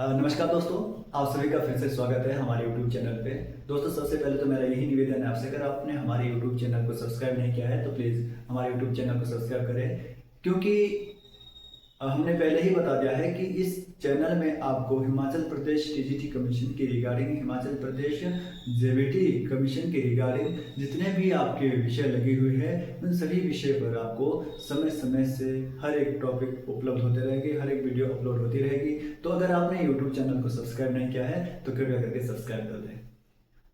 नमस्कार दोस्तों, आप सभी का फिर से स्वागत है हमारे YouTube चैनल पे। दोस्तों, सबसे पहले तो मेरा यही निवेदन है आपसे, अगर आपने हमारे YouTube चैनल को सब्सक्राइब नहीं किया है तो प्लीज़ हमारे YouTube चैनल को सब्सक्राइब करें, क्योंकि हमने पहले ही बता दिया है कि इस चैनल में आपको हिमाचल प्रदेश टीजीटी कमीशन के regarding, Himachal Pradesh JBT commission के रिगार्डिंग जितने भी आपके विषय लगे हुए हैं उन सभी विषय पर आपको समय समय से हर एक टॉपिक उपलब्ध होते रहेंगे, हर एक वीडियो अपलोड होती रहेगी। तो अगर आपने यूट्यूब चैनल को सब्सक्राइब नहीं किया है तो कृपया करके सब्सक्राइब कर दें।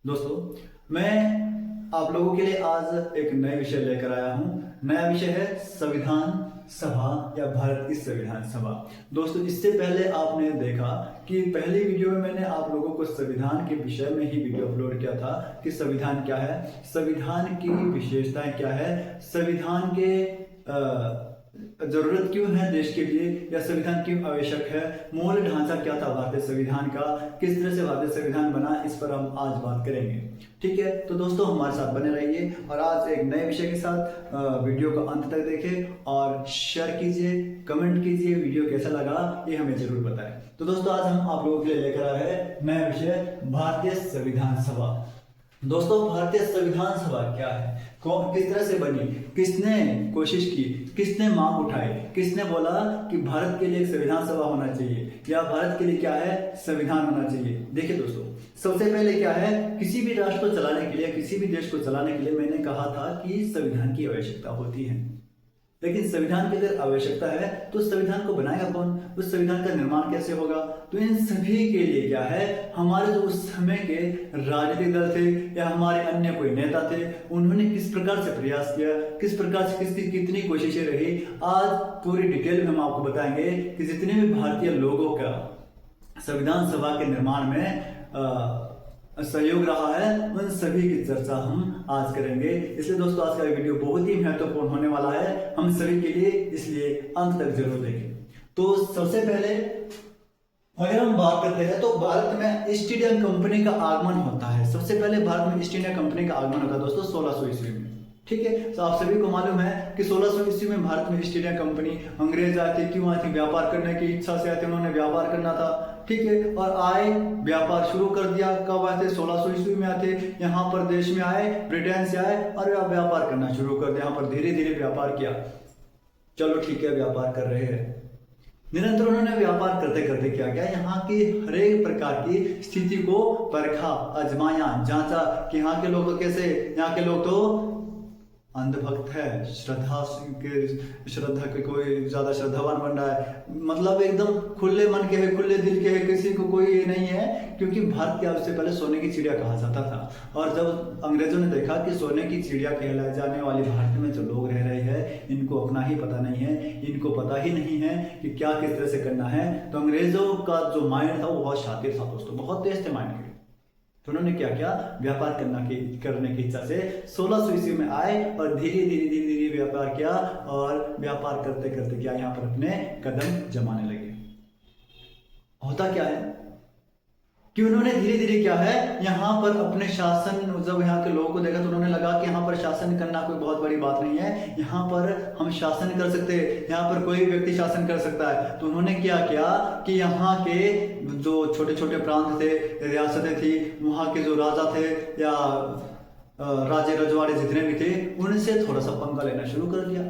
दोस्तों, मैं आप लोगों के लिए आज एक नए विषय लेकर आया हूँ। नया विषय है संविधान सभा या भारत की संविधान सभा। दोस्तों, इससे पहले आपने देखा कि पहली वीडियो में मैंने आप लोगों को संविधान के विषय में ही वीडियो अपलोड किया था कि संविधान क्या है, संविधान की विशेषताएं क्या है, संविधान के जरूरत क्यों है देश के लिए, या संविधान क्यों आवश्यक है, मूल ढांचा क्या था भारतीय संविधान का, किस तरह से भारतीय संविधान बना, इस पर हम आज बात करेंगे। ठीक है, तो दोस्तों हमारे साथ बने रहिए और आज एक नए विषय के साथ वीडियो को अंत तक देखें और शेयर कीजिए, कमेंट कीजिए वीडियो कैसा लगा ये हमें जरूर बताएं। तो दोस्तों, आज हम आप लोगों के लिए लेकर आए हैं नया विषय भारतीय संविधान सभा। दोस्तों, भारतीय संविधान सभा क्या है, कौन किस तरह से बनी, किसने कोशिश की, किसने मांग उठाई, किसने बोला कि भारत के लिए एक संविधान सभा होना चाहिए या भारत के लिए क्या है संविधान होना चाहिए। देखिए दोस्तों, सबसे पहले क्या है, किसी भी राष्ट्र को चलाने के लिए, किसी भी देश को चलाने के लिए मैंने कहा था कि संविधान की आवश्यकता होती है। लेकिन संविधान की अगर आवश्यकता है तो संविधान को बनाएगा कौन, उस संविधान का निर्माण कैसे होगा। तो इन सभी के लिए क्या है, हमारे जो उस समय के राजनीतिक दल थे या हमारे अन्य कोई नेता थे, उन्होंने किस प्रकार से प्रयास किया, किस प्रकार से किसकी कितनी कोशिशें रही, आज पूरी डिटेल में हम आपको बताएंगे कि जितने भी भारतीय लोगों का संविधान सभा के निर्माण में सहयोग रहा है उन सभी की चर्चा हम आज करेंगे। इसलिए दोस्तों, आज का वीडियो बहुत ही महत्वपूर्ण होने वाला है हम सभी के लिए, इसलिए अंत तक जरूर देखें। तो सबसे पहले अगर हम बात करते हैं तो भारत में ईस्ट इंडिया कंपनी का आगमन होता है। सबसे पहले भारत में ईस्ट इंडिया कंपनी का आगमन होता है दोस्तों 1600 ईस्वी में। ठीक है, तो आप सभी को मालूम है कि 1600 ईस्वी में भारत में ईस्ट इंडिया कंपनी, अंग्रेज आए थे, क्यों आए थे, व्यापार करने की इच्छा से आए थे, उन्होंने व्यापार करना था। ठीक है, और आए, व्यापार शुरू कर दिया। कब आए थे, 1600 ईस्वी में आए थे। यहाँ पर देश में आए, ब्रिटेन से आए और व्यापार करना शुरू कर दिया। यहाँ पर धीरे धीरे व्यापार किया। चलो ठीक है, व्यापार कर रहे हैं, निरंतर उन्होंने व्यापार करते करते क्या किया, यहाँ की हर एक प्रकार की स्थिति को परखा, आजमाया, जांचा कि यहाँ के लोग कैसे, यहाँ के लोग तो अंधभक्त है, श्रद्धा के कोई ज्यादा श्रद्धावान बन रहा है, मतलब एकदम खुले मन के है, खुले दिल के है, किसी को कोई ये नहीं है। क्योंकि भारत के उससे पहले सोने की चिड़िया कहा जाता था, और जब अंग्रेजों ने देखा कि सोने की चिड़िया कहलाए जाने वाले भारत में जो लोग रह रहे हैं इनको अपना ही पता नहीं है, इनको पता ही नहीं है कि क्या किस तरह से करना है, तो अंग्रेजों का जो माइंड था वो बहुत शातिर था दोस्तों, बहुत तेज थे माइंड के। तो उन्होंने क्या किया, व्यापार करने की इच्छा से 1600 ईस्वी में आए और धीरे धीरे धीरे धीरे व्यापार किया, और व्यापार करते करते क्या यहाँ पर अपने कदम जमाने लगे। होता क्या है कि उन्होंने धीरे धीरे क्या है, यहाँ पर अपने शासन, जब यहाँ के लोगों को देखा तो उन्होंने लगा कि यहाँ पर शासन करना कोई बहुत बड़ी बात नहीं है, यहाँ पर हम शासन कर सकते हैं, यहाँ पर कोई व्यक्ति शासन कर सकता है। तो उन्होंने क्या किया कि यहाँ के जो छोटे छोटे प्रांत थे, रियासतें थी, वहाँ के जो राजा थे या राजे रजवाड़े जितने भी थे, उनसे थोड़ा सा पंगा लेना शुरू कर दिया।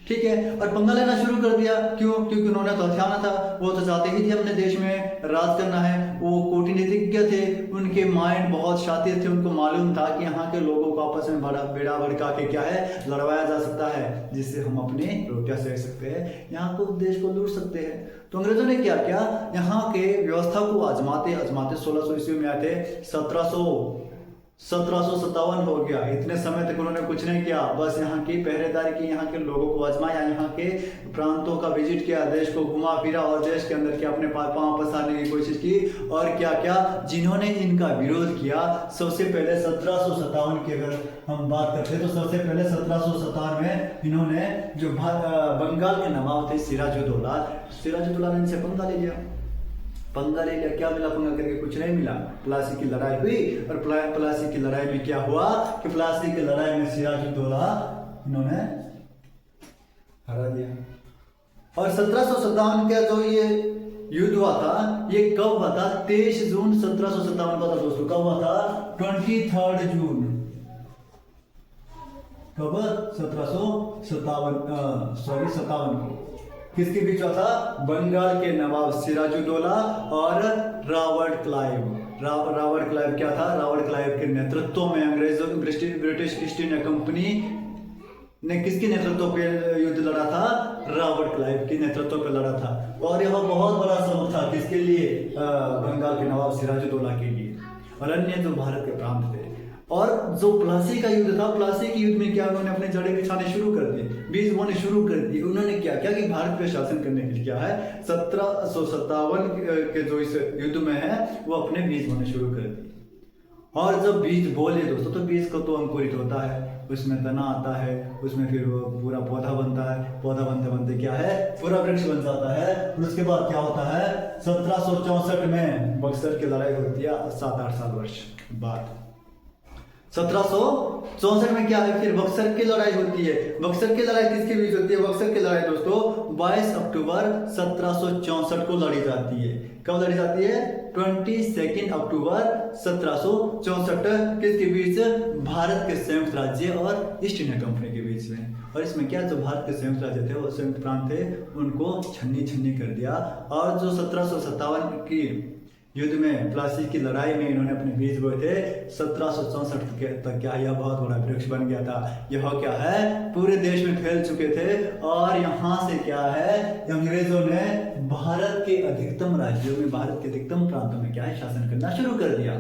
ठीक है, और पंगा लेना शुरू कर दिया। क्यों? क्योंकि उन्होंने तो हथियाना था, वो तो चाहते ही थे अपने देश में राज करना है। वो कूटनीतिज्ञ थे, उनके माइंड बहुत शातिर थे, उनको मालूम था कि यहाँ के लोगों को आपस में बेड़ा भड़का के क्या है लड़वाया जा सकता है, जिससे हम अपनी रोटियां सेक सकते हैं, यहाँ को देश को लूट सकते हैं। तो अंग्रेजों ने क्या किया, यहाँ के व्यवस्था को आजमाते आजमाते 1600 ईस्वी में आए थे, 1757 हो गया। इतने समय तक उन्होंने कुछ नहीं किया, बस यहाँ की पहरेदारी की, यहाँ के लोगों को आजमाया, यहाँ के प्रांतों का विजिट किया, देश को घुमा फिरा और देश के अंदर के अपने पांव पसारने की कोशिश की। और क्या क्या जिन्होंने इनका विरोध किया, सबसे पहले 1757 की अगर हम बात करते हैं तो सबसे पहले 1757 में इन्होंने जो बंगाल के नवाब थे सिराजुद्दौला ने इनसे पंगा ले लिया। क्या मिला पंगा करके, कुछ नहीं मिला। प्लासी की लड़ाई हुई, और प्लासी की लड़ाई में क्या हुआ कि प्लासी की लड़ाई में सिराजुद्दौला इन्होंने हरा दिया। और 1757 का जो ये युद्ध हुआ था ये कब हुआ था? 23 जून 1757 को था दोस्तों। कब हुआ था? 23 जून। कब? 1757 को। किसके बीच हुआ था? बंगाल के नवाब सिराजुद्दौला और रॉबर्ट क्लाइव। रॉबर्ट क्लाइव क्या था? रॉबर्ट क्लाइव के नेतृत्व में अंग्रेजों ब्रिटिश ईस्ट इंडिया कंपनी ने किसके नेतृत्व पे युद्ध लड़ा था? रॉबर्ट क्लाइव के नेतृत्व पे लड़ा था। और यह बहुत बड़ा सबक था किसके लिए? बंगाल के नवाब सिराजुद्दौला के लिए और अन्य जो भारत के प्रांत थे। और जो प्लासी का युद्ध था, प्लासी के युद्ध में क्या उन्होंने अपने जड़ें बिछाने शुरू कर दिए, बीज बोने शुरू कर दिए। उन्होंने क्या किया कि भारत पे शासन करने के लिए क्या है 1757 के जो इस युद्ध में है वो अपने बीज बोने शुरू कर दिए। और जब बीज बोले दोस्तों तो बीज को तो अंकुरित होता है, उसमें तना आता है, उसमें फिर वो पूरा पौधा बनता है, पौधा बनते बनते क्या है पूरा वृक्ष बन जाता है। और उसके बाद क्या होता है 1764 में बक्सर की लड़ाई होती है 7-8 साल वर्ष बाद। 1764 में क्या है फिर बक्सर की लड़ाई होती है। बक्सर की लड़ाई किसके बीच होती है? बक्सर की लड़ाई दोस्तों 22 अक्टूबर 1764 को लड़ी जाती है। कब लड़ी जाती है? 22 अक्टूबर 1764। किसके बीच? भारत के संयुक्त राज्य और ईस्ट इंडिया कंपनी के बीच में। और इसमें क्या जो भारत के संयुक्त राज्य थे वो संयुक्त प्रांत थे उनको छन्नी कर दिया। और जो 1757 की युद्ध में प्लासी की लड़ाई में इन्होंने अपने बीज बोए थे 1764 तक क्या यह बहुत बड़ा वृक्ष बन गया था। यह क्या है पूरे देश में फैल चुके थे। और यहाँ से क्या है अंग्रेजों ने भारत के अधिकतम राज्यों में, भारत के अधिकतम प्रांतों में क्या है शासन करना शुरू कर दिया।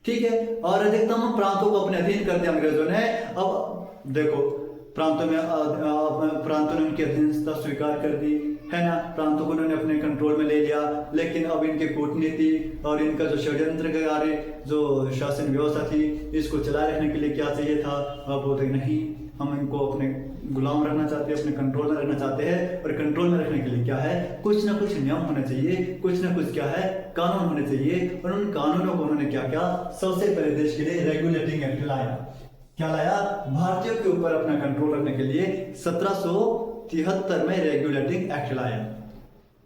ठीक है, और अधिकतम प्रांतों को अपने अधीन कर दिया अंग्रेजों ने। अब देखो प्रांतों ने उनकी अधीनता स्वीकार कर दी है ना, प्रांतों को उन्होंने अपने कंट्रोल में ले लिया। लेकिन अब इनकी कूटनीति और इनका जो षड्यंत्र कार्य जो शासन व्यवस्था थी इसको चलाए रखने के लिए क्या चाहिए था? अब बोलते नहीं, हम इनको अपने गुलाम रखना चाहते हैं, अपने कंट्रोल में रखना चाहते हैं। और कंट्रोल में रखने के लिए क्या है कुछ ना कुछ नियम होने चाहिए, कुछ ना कुछ क्या है कानून होने चाहिए। और उन कानूनों को उन्होंने क्या किया? सबसे पहले देश के लिए रेगुलेटिंग एक्ट लाया। क्या लाया? भारतीयों के ऊपर अपना कंट्रोल रखने के लिए 1773 में रेगुलेटिंग एक्ट लाया।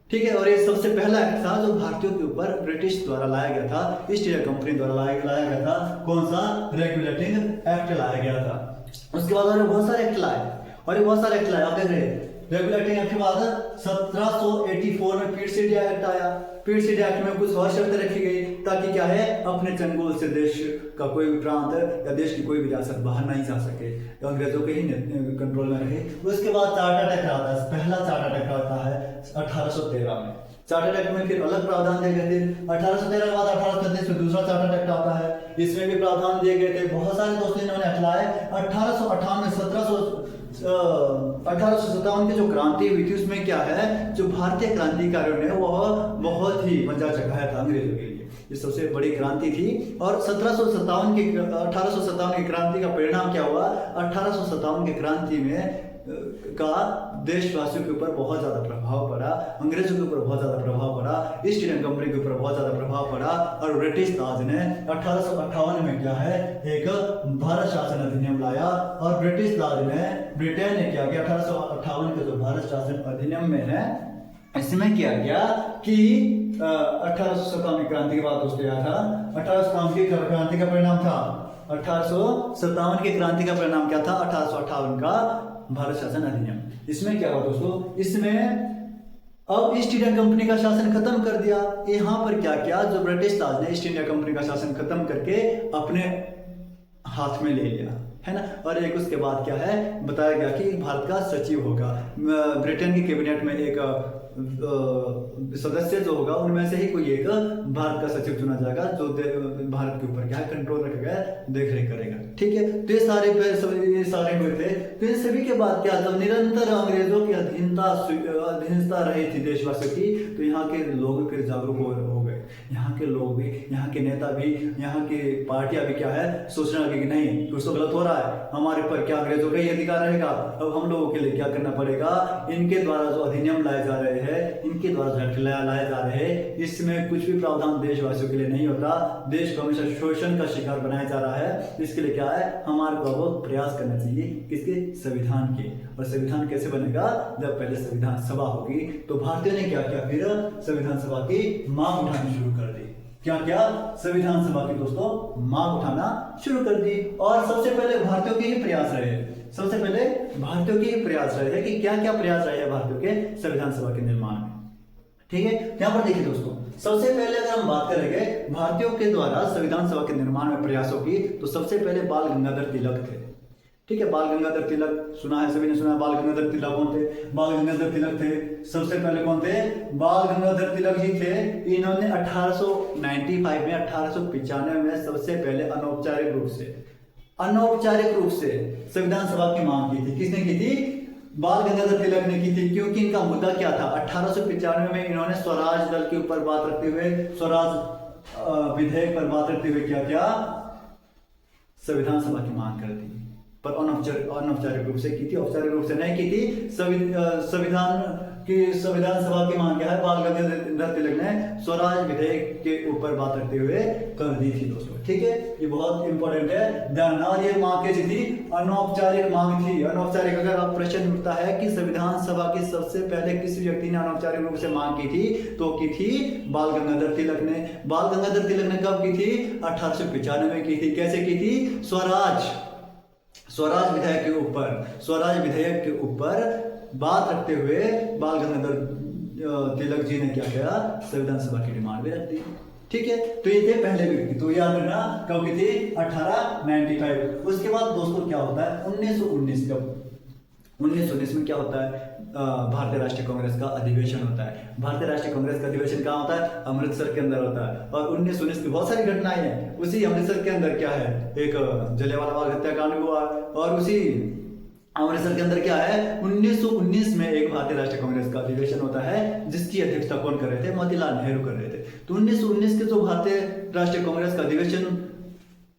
ठीक है, और ये सबसे पहला एक्ट था जो भारतीयों के ऊपर ब्रिटिश द्वारा लाया गया था, ईस्ट इंडिया कंपनी द्वारा लाया गया था। कौन सा? रेगुलेटिंग एक्ट लाया गया था। उसके बाद और बहुत सारे एक्ट लाए और ये बहुत सारे एक्ट लाए। आप देख रहे हैं रेगुलेटिंग एक्ट के बाद 1784 में पीट इंडिया एक्ट आया। पीट इंडिया एक्ट में कुछ और शर्तें रखी गई ताकि क्या है अपने चंगुल से देश का कोई भी प्रांत या देश की कोई भी रियासत बाहर नहीं जा सके, तो अंग्रेजों के ही कंट्रोल में रहे। उसके बाद चार्टर एक्ट आता है, पहला चार्टर एक्ट आता है 1813 में। चार्टर एक्ट में फिर अलग प्रावधान दिए गए थे। 1813 के बाद 1833 में दूसरा चार्टर एक्ट आता है, इसमें भी प्रावधान दिए गए थे। बहुत सारे दोस्तों इन्होंने एक्ट लाए। 1857 की जो क्रांति हुई थी उसमें क्या है जो भारतीय क्रांतिकारियों ने वह बहुत ही मजा चखाया था अंग्रेजों के लिए। ये सबसे बड़ी क्रांति थी। और 1857 की क्रांति का परिणाम क्या हुआ? 1857 की क्रांति में का देशवासियों के ऊपर बहुत ज्यादा प्रभाव पड़ा, अंग्रेजों के ऊपर बहुत ज्यादा प्रभाव पड़ा, ईस्ट इंडियन कंपनी के ऊपर बहुत ज्यादा प्रभाव पड़ा। और ब्रिटिश राज ने 1858 में क्या है एक भारत शासन अधिनियम लाया। और ब्रिटिश राज ने ब्रिटेन ने क्या किया 1858 के जो भारत शासन अधिनियम में है इसमें किया गया कि 1857 क्रांति के बाद दोस्तों आया था 1857 की क्रांति का परिणाम था 1857 की क्रांति का परिणाम क्या था? 1858 का भारत शासन अधिनियम। इसमें क्या हुआ दोस्तों? इसमें अब ईस्ट इंडिया कंपनी का शासन खत्म कर दिया। यहाँ पर क्या किया जो ब्रिटिश राज ने ईस्ट इंडिया कंपनी का शासन खत्म करके अपने हाथ में ले लिया है ना। और एक उसके बाद क्या है बताया गया कि भारत का सचिव होगा। ब्रिटेन की कैबिनेट में एक सदस्य जो होगा उनमें से ही कोई एक भारत का सचिव चुना जाएगा जो भारत के ऊपर क्या है कंट्रोल रखेगा, देख रेख करेगा। ठीक है, तो ये सारे हुए थे। तो इन सभी के बाद क्या जब निरंतर अंग्रेजों की अधीनता रही थी देशवासियों की, तो यहाँ के लोग फिर जागरूक हो गए। यहाँ के लोग भी, यहाँ के नेता भी, यहाँ की पार्टियां भी क्या है, सोचने लगे कि नहीं कुछ तो गलत हो रहा है, हमारे पर क्या अंग्रेजों का ही अधिकार रहेगा, अब हम लोगों के लिए क्या करना पड़ेगा, इनके द्वारा जो अधिनियम लाए जा रहे हैं, इनके द्वारा जो लाए जा रहे हैं, इसमें कुछ भी प्रावधान देशवासियों के लिए नहीं होता, देश को हमेशा शोषण का शिकार बनाया जा रहा है। इसके लिए क्या है, हमारे को बहुत प्रयास करना चाहिए किसके, संविधान के। और संविधान कैसे बनेगा, जब पहले संविधान सभा होगी। तो भारतीयों ने क्या किया, फिर संविधान सभा की मांग उठानी शुरू कर दी। क्या क्या, संविधान सभा की दोस्तों मांग उठाना शुरू कर दी। और सबसे पहले भारतीयों के ही प्रयास रहे, सबसे पहले भारतीयों के ही प्रयास रहे हैं कि क्या क्या प्रयास रहे हैं भारतीयों के संविधान सभा के निर्माण में। ठीक है, यहां पर देखिए दोस्तों, सबसे पहले अगर हम बात करेंगे भारतीयों के द्वारा संविधान सभा के निर्माण में प्रयासों की, तो सबसे पहले बाल गंगाधर तिलक थे। ठीक है, बाल गंगाधर तिलक सुना है, सभी ने सुना है। बाल गंगाधर तिलक कौन थे, बाल गंगाधर तिलक थे सबसे पहले कौन थे, बाल गंगाधर तिलक जी थे। इन्होंने 1895 में 1895 में सबसे पहले अनौपचारिक रूप से संविधान सभा की मांग की थी। किसने की थी, बाल गंगाधर तिलक ने की थी। क्योंकि इनका मुद्दा क्या था, 1895 में इन्होंने स्वराज दल के ऊपर बात रखते हुए, स्वराज विधेयक पर बात रखते हुए क्या क्या, संविधान सभा की मांग कर दी। पर अनौपचारिक रूप से की थी, औपचारिक रूप से नहीं की थी। संविधान सभा की मांग क्या है, बाल गंगाधर तिलक ने स्वराज विधेयक के ऊपर बात रखते हुए कर दी थी दोस्तों। ठीक है, ये बहुत इंपॉर्टेंट है, ध्यान। और ये मांग कैसी थी, अनौपचारिक मांग थी। अनौपचारिक, अगर आप प्रश्न उठता है कि संविधान सभा की सबसे पहले किस व्यक्ति ने अनौपचारिक रूप से मांग की थी, तो की थी बाल गंगाधर तिलक ने। बाल गंगाधर तिलक ने कब की थी, 1895 में की थी। कैसे की थी, स्वराज विधेयक के ऊपर बात रखते हुए बाल गंगाधर तिलक जी ने क्या किया, संविधान सभा की डिमांड भी रख दी। ठीक है, तो ये थे पहले व्यक्ति। तो याद रखना कब की थी, 1895। उसके बाद दोस्तों क्या होता है, 1919 में क्या होता है, भारतीय राष्ट्रीय कांग्रेस का अधिवेशन होता है। भारतीय राष्ट्रीय कांग्रेस का अधिवेशन कहाँ होता है, अमृतसर के अंदर होता है। और 1919 की बहुत सारी घटनाएं हैं। उसी अमृतसर के अंदर क्या है, एक जलियांवाला बाग हत्याकांड हुआ। और उसी अमृतसर के अंदर क्या है, 1919 में एक भारतीय राष्ट्रीय कांग्रेस का अधिवेशन होता है, जिसकी अध्यक्षता कौन कर रहे थे, मोतीलाल नेहरू कर रहे थे। तो 1919 के जो भारतीय राष्ट्रीय कांग्रेस का अधिवेशन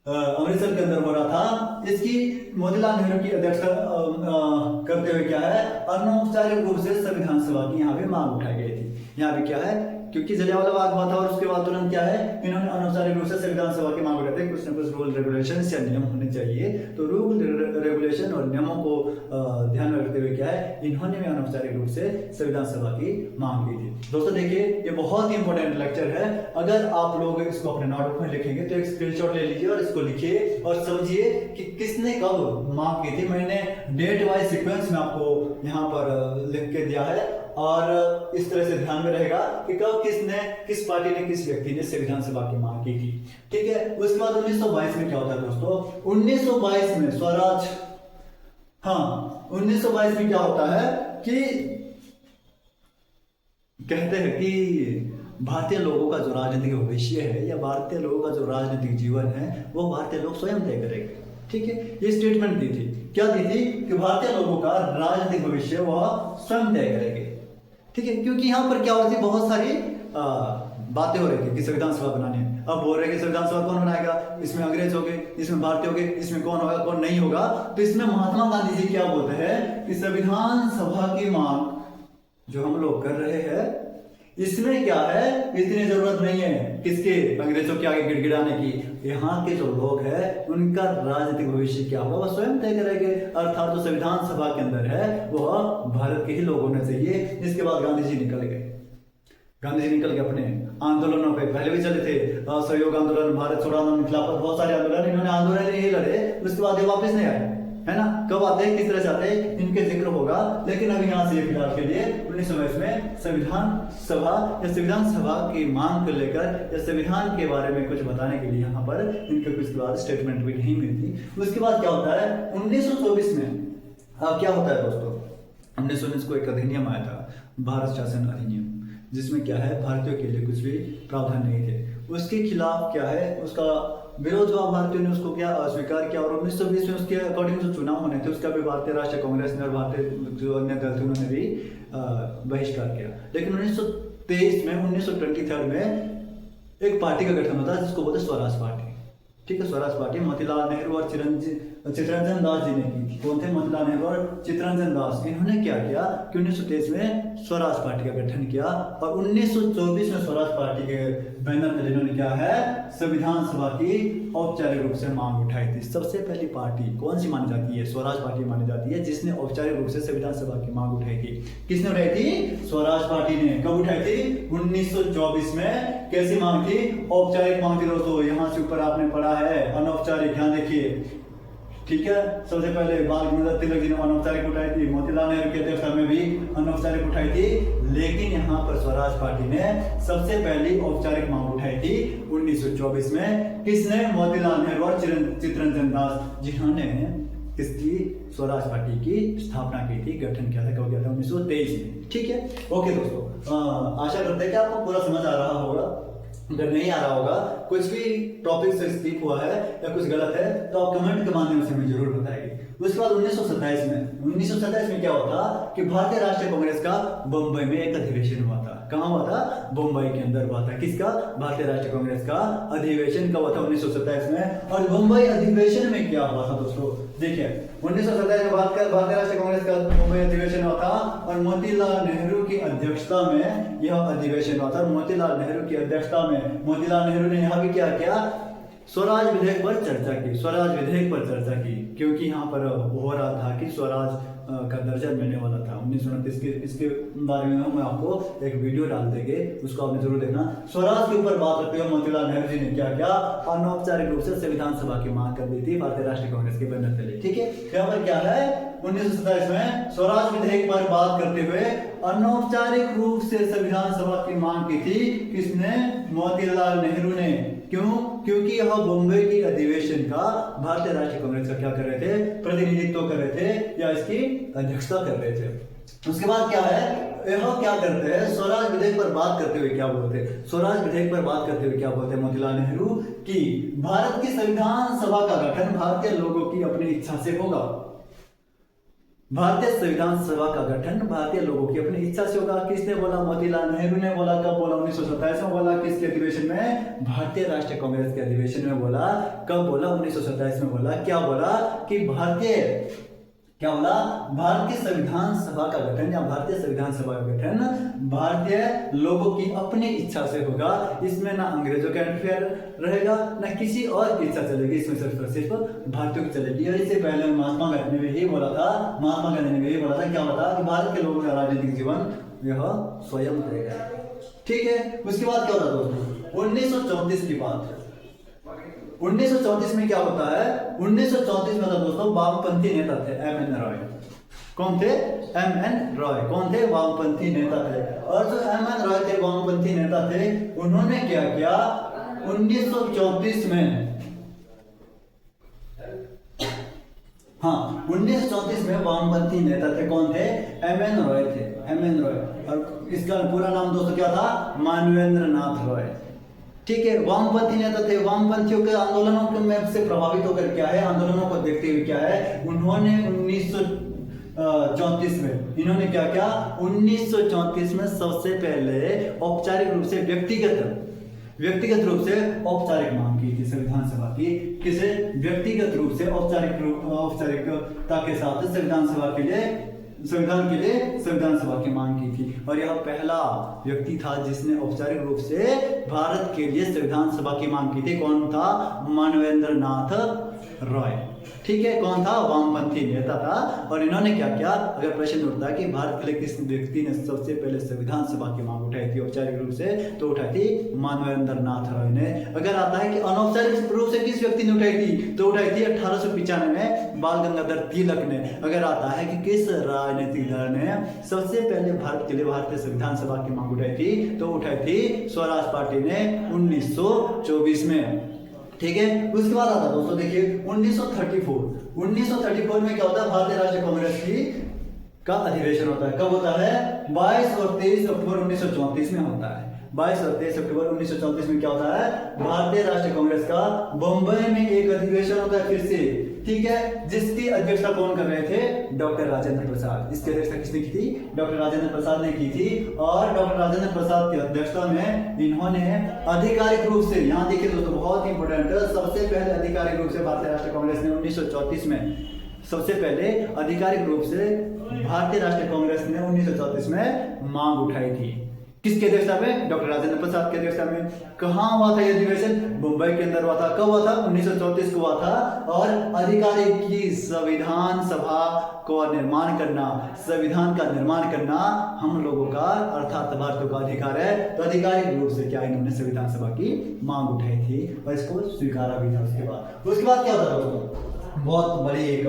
अमृतसर के अंदर हो रहा था, इसकी मोतीलाल नेहरू की अध्यक्षता करते हुए क्या है, अनौपचारिक रूप से संविधान सभा की यहाँ पे मांग उठाई गई थी। यहाँ पे क्या है, क्योंकि जलियांवाला बाग हुआ था और उसके बाद तुरंत क्या है, इन्होंने अनौपचारिक रूप से संविधान सभा की मांग उठाते हैं। कुछ न कुछ रूल रेगुलेशन या नियम होने चाहिए। तो रूल रेगुलेशन और नियमों को ध्यान में रखते हुए क्या है, इन्होंने भी अनौपचारिक रूप से संविधान सभा की मांग की थी। दोस्तों देखिए, ये बहुत ही इंपॉर्टेंट लेक्चर है। अगर आप लोग इसको अपने नोटबुक में लिखेंगे तो एक स्क्रीनशॉट ले लीजिए और इसको लिखिए और समझिए कि किसने कब मांग की थी। मैंने डेट वाइज सीक्वेंस में आपको यहाँ पर लिख के दिया है और इस तरह से ध्यान में रहेगा कि कब किस पार्टी ने, किस व्यक्ति ने संविधान सभा की मांग की थी। ठीक है, उसके बाद 1922 में क्या होता है दोस्तों, 1922 में स्वराज, 1922 में क्या होता है कि कहते हैं कि भारतीय लोगों का जो राजनीतिक भविष्य है या भारतीय लोगों का जो राजनीतिक जीवन है वो भारतीय लोग स्वयं तय करेंगे। ठीक है, ये स्टेटमेंट दी थी। क्या दी थी कि भारतीय लोगों का राजनीतिक भविष्य वह स्वयं तय करेंगे। ठीक है, क्योंकि यहाँ पर क्या हो रही थी, बहुत सारी बातें हो रही थी कि संविधान सभा बनानी है। अब बोल रहे कि संविधान सभा कौन बनाएगा, इसमें अंग्रेज हो गए, इसमें भारतीय हो गए, इसमें कौन होगा कौन नहीं होगा। तो इसमें महात्मा गांधी जी क्या बोलते हैं कि संविधान सभा की मांग जो हम लोग कर रहे हैं, इसमें क्या है, इतनी जरूरत नहीं है किसके, अंग्रेजों के आगे गिड़गिड़ाने की। यहाँ के जो लोग हैं उनका राजनीतिक भविष्य क्या होगा वह स्वयं तय करेंगे। अर्थात जो संविधान सभा के अंदर है वह भारत के ही लोग होने चाहिए। इसके बाद गांधी जी निकल गए। अपने आंदोलनों पे, पहले भी चले थे सहयोग आंदोलन, भारत छोड़ो आंदोलन, खिलाफत, बहुत सारे आंदोलन इन्होंने आंदोलन नहीं लड़े। उसके बाद ये वापस नहीं आए, है ना। कब आते हैं, किस तरह से आते हैं, इनके जिक्र होगा। लेकिन अभी यहाँ से फिलहाल के लिए 1922 में संविधान सभा या संविधान सभा की मांग को लेकर या संविधान के बारे में कुछ बताने के लिए यहाँ पर इनके कुछ बाद स्टेटमेंट भी नहीं मिलती। उसके बाद क्या होता है 1924 में, क्या होता है दोस्तों, 1919 को एक अधिनियम आया था, भारत शासन अधिनियम, जिसमें क्या है भारतीयों के लिए कुछ भी प्रावधान नहीं थे। उसके खिलाफ क्या है, उसका विरोध हुआ, भारतीयों ने उसको क्या अस्वीकार किया। और 1920 में उसके अकॉर्डिंग जो चुनाव होने थे उसका भी भारतीय राष्ट्रीय कांग्रेस ने और भारतीय जो अन्य दल थे उन्होंने भी बहिष्कार किया। लेकिन 1923 में 1923 में एक पार्टी का गठन होता है जिसको बोलते हैं स्वराज पार्टी। ठीक है, स्वराज पार्टी मोतीलाल नेहरू और चित्तरंजन दास जी ने की थी। कौन थे? मोतीलाल नेहरू और चित्तरंजन दास। इन्होंने क्या किया कि 1923 में स्वराज पार्टी का गठन किया और 1924 में स्वराज पार्टी के बैनर तले इन्होंने क्या है, संविधान सभा की औपचारिक रूप से मांग उठाई थी। सबसे पहली पार्टी कौन सी मानी जाती है? स्वराज पार्टी मानी जाती है, जिसने औपचारिक रूप से संविधान सभा की मांग उठाई थी। किसने उठाई थी? स्वराज पार्टी ने। कब उठाई थी? 1924 में। कैसी मांग थी? औपचारिक मांग थी दोस्तों। यहाँ से ऊपर आपने पढ़ा है अनौपचारिक, यहाँ देखिए। ठीक है, सबसे पहले बाल गंगाधर तिलक जी ने अनौपचारिक उठाई थी, मोतीलाल नेहरू की अध्यक्षता में भी अनौपचारिक उठाई थी, लेकिन यहाँ पर स्वराज पार्टी ने सबसे पहली औपचारिक मांग उठाई थी 1924 में। किसने? मोतीलाल नेहरू और चित्तरंजन दास, जिन्होंने इसकी स्वराज पार्टी की स्थापना की थी, गठन किया था। कब किया था? 1923 में। ठीक है, ओके दोस्तों, आशा करते हैं कि आपको पूरा समझ आ रहा होगा। अगर नहीं आ रहा होगा, कुछ भी टॉपिक से स्किप हुआ है या कुछ गलत है तो आप कमेंट के माध्यम से हमें जरूर बताइए। उसके बाद 1927 में क्या होता कि भारतीय राष्ट्रीय कांग्रेस का बम्बई में एक अधिवेशन हुआ था। कहाँ हुआ था? बम्बई के अंदर हुआ था। किसका? भारतीय राष्ट्रीय कांग्रेस का अधिवेशन कब हुआ था? 1927 में। और बम्बई अधिवेशन में क्या हुआ था दोस्तों? देखिए, 1927 में भारतीय राष्ट्रीय कांग्रेस का मुंबई अधिवेशन हुआ था और मोतीलाल नेहरू की अध्यक्षता में यह अधिवेशन हुआ था। मोतीलाल नेहरू की अध्यक्षता में मोतीलाल नेहरू ने यहाँ भी क्या किया? स्वराज विधेयक पर चर्चा की। स्वराज विधेयक पर चर्चा की, क्योंकि यहाँ पर हो रहा था कि स्वराज का दर्जा मिलने वाला था 1929 के। इसके बारे में हम आपको एक वीडियो डाल देंगे, उसको आपने जरूर देखना। स्वराज के ऊपर बात करते हुए मोतीलाल नेहरू जी ने क्या किया? अनौपचारिक रूप से संविधान सभा की मांग कर दी थी भारतीय राष्ट्रीय कांग्रेस के बैनर तले। ठीक है, यहाँ पर क्या है? 1927 में स्वराज विधेयक पर बात करते हुए अनौपचारिक रूप से संविधान सभा की मांग की थी। किसने? मोतीलाल नेहरू ने। क्यों? क्योंकि यह बॉम्बे की अधिवेशन का भारतीय राष्ट्रीय कांग्रेस का क्या कर रहे थे? प्रतिनिधित्व कर रहे थे या इसकी अध्यक्षता कर रहे थे। उसके बाद क्या है? यह क्या करते हैं? स्वराज विधेयक पर बात करते हुए क्या बोलते हैं? स्वराज विधेयक पर बात करते हुए क्या बोलते हैं मोतीलाल नेहरू कि भारत की संविधान सभा का गठन भारतीय लोगों की अपनी इच्छा से होगा। भारतीय संविधान सभा का गठन भारतीय लोगों की अपनी इच्छा से होगा। किसने बोला? मोतीलाल नेहरू ने बोला। कब बोला? 1927 में बोला। किसके अधिवेशन में? भारतीय राष्ट्रीय कांग्रेस के अधिवेशन में बोला। कब बोला? 1927 में बोला। क्या बोला कि भारत की संविधान सभा का गठन या भारतीय संविधान सभा का गठन भारतीय लोगों की अपनी इच्छा से होगा। इसमें ना अंग्रेजों का इंटरफेयर रहेगा, ना किसी और की इच्छा चलेगी, इसमें सिर्फ भारतीयों की चलेगी। और इससे पहले महात्मा गांधी ने भी बोला था, क्या बोला था कि भारत के लोगों का राजनीतिक जीवन यह स्वयं करेगा। ठीक है, उसके बाद क्या होता दोस्तों? 1934 की बात है। 1934 में क्या होता है? 1934 में था दोस्तों, वामपंथी नेता थे M.N. रॉय। कौन थे? M.N. रॉय। कौन थे? वामपंथी नेता थे। और जो M.N. रॉय थे, वामपंथी नेता थे, उन्होंने क्या किया? 1934 में 1934 में वामपंथी नेता थे। कौन थे? M.N. रॉय थे। M.N. रॉय। और इसका पूरा नाम दोस्तों क्या था? मानवेंद्र नाथ रॉय। ठीक है, वामपंथी नेता थे। वामपंथियों के आंदोलनों में से प्रभावित होकर क्या है? आंदोलनों को देखते हुए क्या है? उन्होंने 1934 में इन्होंने क्या किया? 1934 में सबसे पहले औपचारिक रूप से व्यक्तिगत रूप से औपचारिक मांग की थी संविधान सभा की। किसे? व्यक्तिगत रूप से औपचारिकता के साथ संविधान सभा की मांग की थी। और यह पहला व्यक्ति था जिसने औपचारिक रूप से भारत के लिए संविधान सभा की मांग की थी। कौन था? मानवेंद्र नाथ रॉय। ठीक है, कौन था? वामपंथी नेता था। और इन्होंने क्या किया? अगर प्रश्न उठता है कि भारत के लिए किस व्यक्ति ने सबसे पहले संविधान सभा की मांग उठाई थी औपचारिक रूप से, तो उठाई थी मानवेंद्र नाथ रॉय ने। अगर आता है कि अनौपचारिक रूप से किस व्यक्ति ने उठाई थी, तो उठाई थी 1895 में बाल गंगाधर तिलक ने। अगर आता है कि किस राजनीतिक दल ने सबसे पहले भारत के लिए भारतीय संविधान सभा की मांग उठाई थी, तो उठाई थी स्वराज पार्टी ने 1924 में। ठीक है, उसके बाद आता दोस्तों देखिए 1934 में क्या होता है? भारतीय राष्ट्रीय कांग्रेस का अधिवेशन होता है। कब होता है? 22 और 23 अक्टूबर 1934 में होता है। 22 और 23 अक्टूबर 1934 में क्या होता है? भारतीय राष्ट्रीय कांग्रेस का बम्बई में एक अधिवेशन होता है। फिर से ठीक है, जिसकी अध्यक्षता कौन कर रहे थे? डॉक्टर राजेंद्र प्रसाद। इसकी अध्यक्षता किसने की थी? डॉक्टर राजेंद्र प्रसाद ने की थी। और डॉक्टर राजेंद्र प्रसाद की अध्यक्षता में इन्होंने आधिकारिक रूप से, यहाँ देखिए दोस्तों बहुत इंपॉर्टेंट, सबसे पहले आधिकारिक रूप से भारतीय राष्ट्रीय कांग्रेस ने 1934 में, सबसे पहले आधिकारिक रूप से भारतीय राष्ट्रीय कांग्रेस ने 1934 में मांग उठाई थी। किसके अध्यक्षता में? डॉक्टर राजेंद्र प्रसाद के अध्यक्षता में। कहाँ हुआ था यह अधिवेशन? मुंबई के अंदर हुआ था। कब हुआ था? 1934 को हुआ था। और आधिकारिक की संविधान सभा को निर्माण करना, संविधान का निर्माण करना हम लोगों का अर्थात भारतीयों का अधिकार है। तो आधिकारिक रूप से क्या इन्होंने संविधान सभा की मांग उठाई थी और इसको स्वीकारा भी था। उसके बाद क्या होता दोस्तों? बहुत बड़ी एक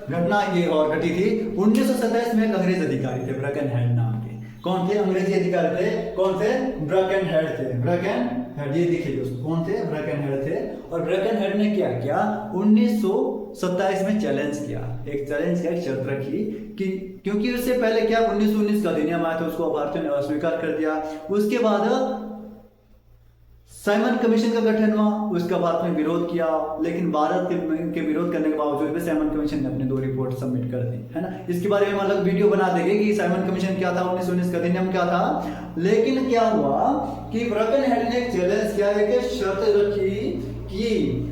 घटना ये और घटी थी। 1927 में एक अंग्रेज अधिकारी थे, ब्रैकेनहेड नाम के। कौन थे? अंग्रेजी अधिकारी थे। कौन थे? ब्रैकेनहेड थे। ब्रैकेनहेड, ये देखिए दोस्तों कौन थे? ब्रैकेनहेड थे। और ब्रैकेनहेड ने क्या किया? 1927 में चैलेंज किया, एक चैलेंज किया, एक शर्त रखी कि क्योंकि उससे पहले क्या 1919 का अधिनियम आया था, उसको भारतीयों ने अस्वीकार कर दिया। उसके बाद साइमन कमीशन का गठन हुआ, उसका भारत में विरोध किया, लेकिन भारत के विरोध करने के बावजूद भी साइमन कमीशन ने अपने 2 रिपोर्ट सबमिट कर दी, है ना। इसके बारे में हम अलग वीडियो बना देंगे कि साइमन कमीशन क्या था, 1919 का अधिनियम क्या था। लेकिन क्या हुआ कि ब्रैकेनहेड ने एक चैलेंज किया, एक शर्त रखी कि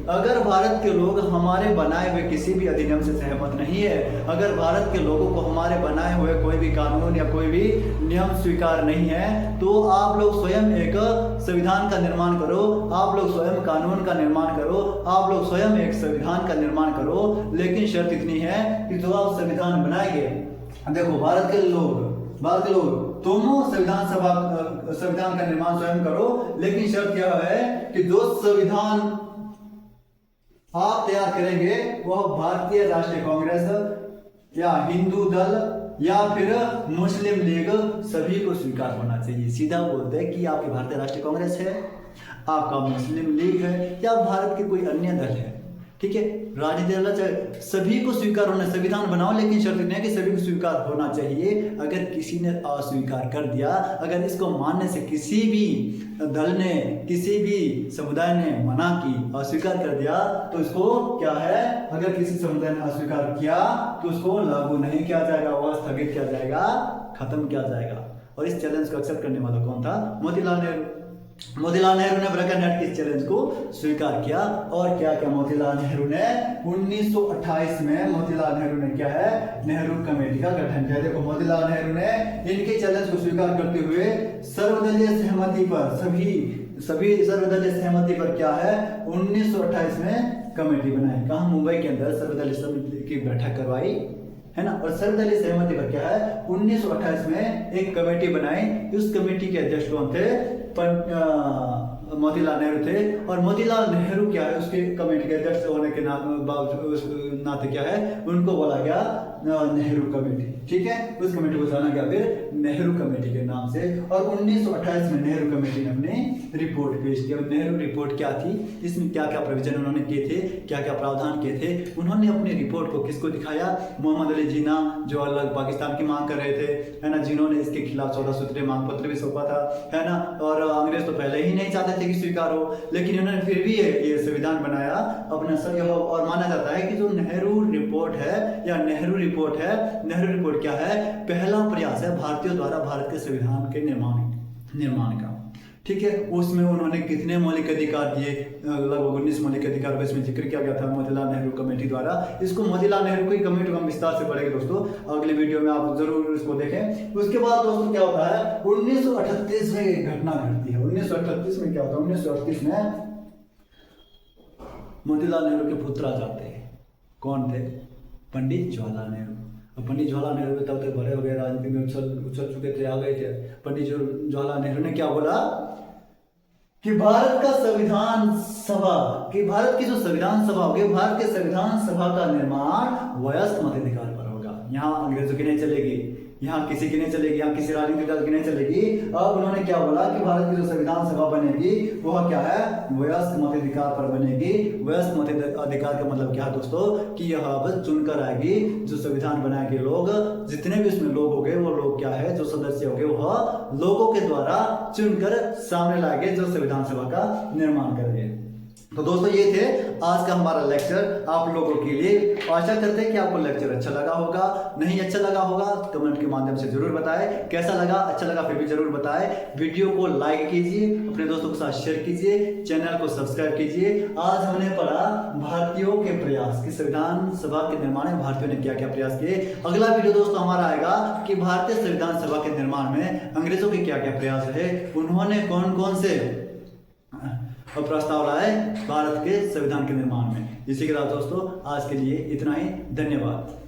अगर भारत के लोग हमारे बनाए हुए किसी भी अधिनियम से सहमत नहीं है, अगर भारत के लोगों को हमारे बनाए हुए कोई भी कानून या कोई भी नियम स्वीकार नहीं है, तो आप लोग स्वयं एक संविधान का निर्माण करो, आप लोग स्वयं कानून का निर्माण करो, आप लोग स्वयं एक संविधान का निर्माण करो। लेकिन शर्त इतनी है कि जो आप संविधान बनाएंगे, देखो भारत के लोग तुम संविधान का निर्माण स्वयं करो, लेकिन शर्त क्या है कि जो संविधान आप तैयार करेंगे वह भारतीय राष्ट्रीय कांग्रेस या हिंदू दल या फिर मुस्लिम लीग सभी को स्वीकार होना चाहिए। सीधा बोलते हैं कि आपकी भारतीय राष्ट्रीय कांग्रेस है, आपका मुस्लिम लीग है या भारत के कोई अन्य दल है, ठीक है, राजनीतिक दल, सभी को स्वीकार होना। संविधान बनाओ लेकिन शर्त नहीं है कि सभी को स्वीकार होना चाहिए। अगर किसी ने अस्वीकार कर दिया, अगर इसको मानने से किसी भी दल ने, किसी भी समुदाय ने मना की, अस्वीकार कर दिया, तो इसको क्या है, अगर किसी समुदाय ने अस्वीकार किया तो उसको लागू नहीं किया जाएगा, वह स्थगित किया जाएगा, खत्म किया जाएगा। और इस चैलेंज को एक्सेप्ट करने वाला कौन था? मोतीलाल नेहरू। मोतीलाल नेहरू ने ब्रैकेनहेड के चैलेंज को स्वीकार किया। और क्या क्या मोतीलाल नेहरू ने 1928 में मोतीलाल नेहरू ने क्या है, नेहरू कमेटी का गठन किया। देखो मोतीलाल नेहरू ने इनके चैलेंज को स्वीकार करते हुए सर्वदलीय सहमति पर, सभी सर्वदलीय सहमति पर क्या है 1928 में कमेटी बनाई। कहाँ? मुंबई के अंदर सर्वदलीय समिति की बैठक करवाई, है ना। और सर्वदलीय सहमति पर क्या है 1928 में एक कमेटी बनाई। उस कमेटी के अध्यक्ष कौन थे? मोतीलाल नेहरू थे। और मोतीलाल नेहरू क्या है, उसके कमेटी के अध्यक्ष होने के नाते क्या है, उनको बोला गया नेहरू कमेटी, ठीक है। उस कमेटी को जाना गया फिर नेहरू कमेटी के नाम से। और 1928 में नेहरू कमेटी ने अपनी रिपोर्ट पेश की। नेहरू रिपोर्ट क्या थी, इसमें क्या क्या प्रोविजन उन्होंने किए थे, क्या क्या प्रावधान किए थे, उन्होंने अपनी रिपोर्ट को किसको दिखाया? मोहम्मद अली जिन्ना, जो अलग पाकिस्तान की मांग कर रहे थे, है ना, जिन्होंने इसके खिलाफ 14 सूत्रीय मांग पत्र भी सौंपा था, है ना। और अंग्रेज तो पहले ही नहीं चाहते थे कि स्वीकार हो, लेकिन उन्होंने फिर भी ये संविधान बनाया अपना सहयोग। और माना जाता है कि जो नेहरू रिपोर्ट है या नेहरू रिपोर्ट है, नेहरू रिपोर्ट क्या है, पहला प्रयास है भारतीयों द्वारा भारत के संविधान के निर्माण का, ठीक है। उसमें उन्होंने कितने मौलिक अधिकार दिए? लगभग 19 मौलिक अधिकार का इसमें जिक्र किया गया था मोतीलाल नेहरू कमेटी द्वारा। इसको मोतीलाल नेहरू की कमेटी को हम विस्तार से पढ़ेंगे दोस्तों, अगले वीडियो में आप जरूर इसको देखें। उसके बाद दोस्तों क्या होता है, 1938 में एक घटना घटती है। 1938 में क्या होता है, 1938 में मोतीलाल नेहरू के पुत्र आ जाते हैं। कौन थे? पंडित जवाहरलाल नेहरू। पंडित जवाहरलाल नेहरू तब तक बड़े हो गए, राजनीति में उछल चुके थे, आ गए थे। पंडित जवाहरलाल नेहरू ने क्या बोला कि भारत का संविधान सभा, कि भारत की जो संविधान सभा होगी, भारत के संविधान सभा का निर्माण वयस्क मताधिकार पर होगा। यहाँ अंग्रेजों की नहीं चलेगी, यहाँ किसी की नहीं चलेगी, यहाँ किसी राजनीतिक दल की नहीं चलेगी। अब उन्होंने क्या बोला कि भारत की जो संविधान सभा बनेगी वह क्या है, वयस्क मताधिकार पर बनेगी। वयस्क मताधिकार का मतलब क्या है दोस्तों, कि यह अब चुनकर आएगी, जो संविधान बनाएंगे लोग, जितने भी उसमें लोग होंगे वो लोग क्या है, जो सदस्य होंगे वह लोगों के द्वारा चुनकर सामने लाएंगे, जो संविधान सभा का निर्माण करेंगे। तो दोस्तों ये थे आज का हमारा लेक्चर आप लोगों के लिए। आशा करते हैं कि आपको लेक्चर अच्छा लगा होगा। नहीं अच्छा लगा होगा कमेंट के माध्यम से जरूर बताएं। कैसा लगा, अच्छा लगा फिर भी जरूर बताएं। वीडियो को लाइक कीजिए, अपने दोस्तों के साथ शेयर कीजिए, चैनल को सब्सक्राइब कीजिए। आज हमने पढ़ा भारतीयों के प्रयास कि संविधान सभा के निर्माण में भारतीयों ने क्या क्या प्रयास किए। अगला वीडियो दोस्तों हमारा आएगा कि भारतीय संविधान सभा के निर्माण में अंग्रेजों के क्या क्या प्रयास रहे, उन्होंने कौन कौन से और प्रस्ताव लाए भारत के संविधान के निर्माण में। इसी के साथ दोस्तों आज के लिए इतना ही। धन्यवाद।